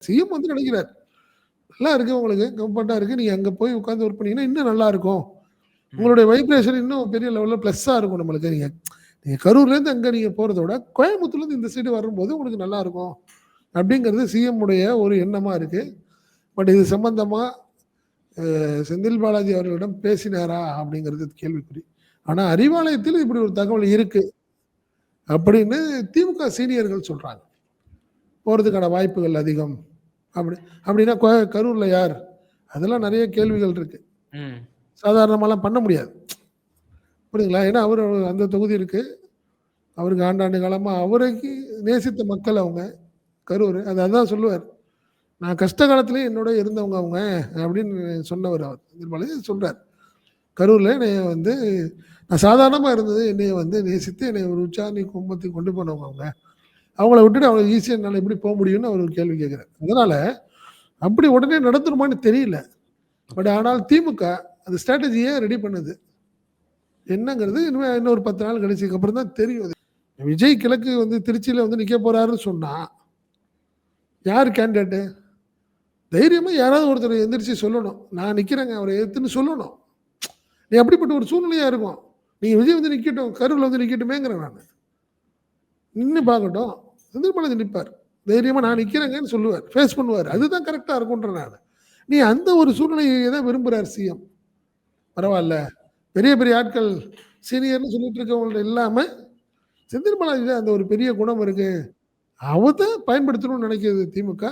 CM வந்து நினைக்கிறார். நல்லா இருக்கு உங்களுக்கு, கம்ஃபர்ட்டா இருக்கு. நீங்க அங்க போய் உட்கார்ந்து ஒர்க் பண்ணீங்கன்னா இன்னும் நல்லா இருக்கும். ம். உங்களுடைய வைப்ரேஷன் இன்னும் பெரிய லெவல்ல ப்ளஸ்ஸா இருக்கும் நம்மளுக்கு. நீங்க நீங்க கரூர்லேருந்து அங்க நீங்க போறத விட, கோயம்புத்தூர்லேருந்து இந்த சைடு வரும்போது உங்களுக்கு நல்லா இருக்கும். அப்படிங்கிறது சிஎம் உடைய ஒரு எண்ணமா இருக்கு. பட் இது சம்பந்தமா செந்தில் பாலாஜி அவர்களிடம் பேசினாரா? அப்படிங்கிறது கேள்விக்குறி. ஆனா அறிவாலயத்தில் இப்படி ஒரு தகவல் இருக்கு. அப்படின்னு திமுக சீனியர்கள் சொல்றாங்க. போறதுக்கான வாய்ப்புகள் அதிகம். அப்படி அப்படின்னா கரூர்ல யார்? அதெல்லாம் நெறைய கேள்விகள் இருக்கு. ம். சாதாரணமாலாம் பண்ண முடியாது. புரியுதுங்களா? ஏன்னா அவரு அந்த தொகுதி இருக்கு. அவருக்கு ஆண்டாண்டு காலமா அவருக்கு நேசித்த மக்கள் அவங்க. கரூர். அது அதான் சொல்லுவார். நான் கஷ்ட காலத்திலேயே என்னோட இருந்தவங்க அவங்க அப்படின்னு சொன்னவர் அவர். திருமலை சொல்றார். கரூர்ல என்னைய வந்து நான் சாதாரணமா இருந்தது என்னைய வந்து நேசித்து என்னைய ஒரு உச்சாணி கும்பத்துக்கு கொண்டு போனவங்க அவங்க. அவங்கள விட்டுட்டு அவ்வளோ ஈஸியா என்னால எப்படி போ முடியும்னு அவர் ஒரு கேள்வி கேட்கிறார். அதனால அப்படி உடனே நடந்துருமான்னு தெரியல. பட் ஆனால் திமுக அந்த ஸ்ட்ராட்டஜிய ரெடி பண்ணுது. என்னங்கிறது இனிமே இன்னொரு 10 நாள் கழிச்சதுக்கு அப்புறம் தான் தெரியும் அது. விஜய் கிழக்கு வந்து திருச்சியில வந்து நிக்க போறாருன்னு சொன்னா, யார் கேண்டிடேட்டு? தைரியமா யாராவது ஒருத்தர் எந்திரிச்சு சொல்லணும். நான் நிக்கிறேங்க அவர எதிர்த்துன்னு சொல்லணும். நீ அப்படிப்பட்ட ஒரு சூழ்நிலையா இருக்கும். நீங்க விஜய் வந்து நிக்கட்டும், கரூர்ல வந்து நிக்கட்டுமேங்கிறேன் நானு. நின்னு பார்க்கட்டும். செந்தில் பாலாஜி நிப்பார். தைரியமா நான் நிக்கிறேங்கன்னு சொல்லுவார். ஃபேஸ் பண்ணுவாரு. அதுதான் கரெக்ட்டா இருக்கும்ன்றேன் நானு. நீ அந்த ஒரு சூழ்நிலைய தான் விரும்புறார் சிஎம். பரவால்ல. பெரிய பெரிய ஆட்கள் சீனியர்ன்னு சொல்லிட்டு இருக்கவங்கள்ட்ட இல்லாம, செந்தில் பாலாஜில அந்த ஒரு பெரிய குணம் இருக்கு. அவ தான் பயன்படுத்தணும்னு நினைக்கிறது திமுக.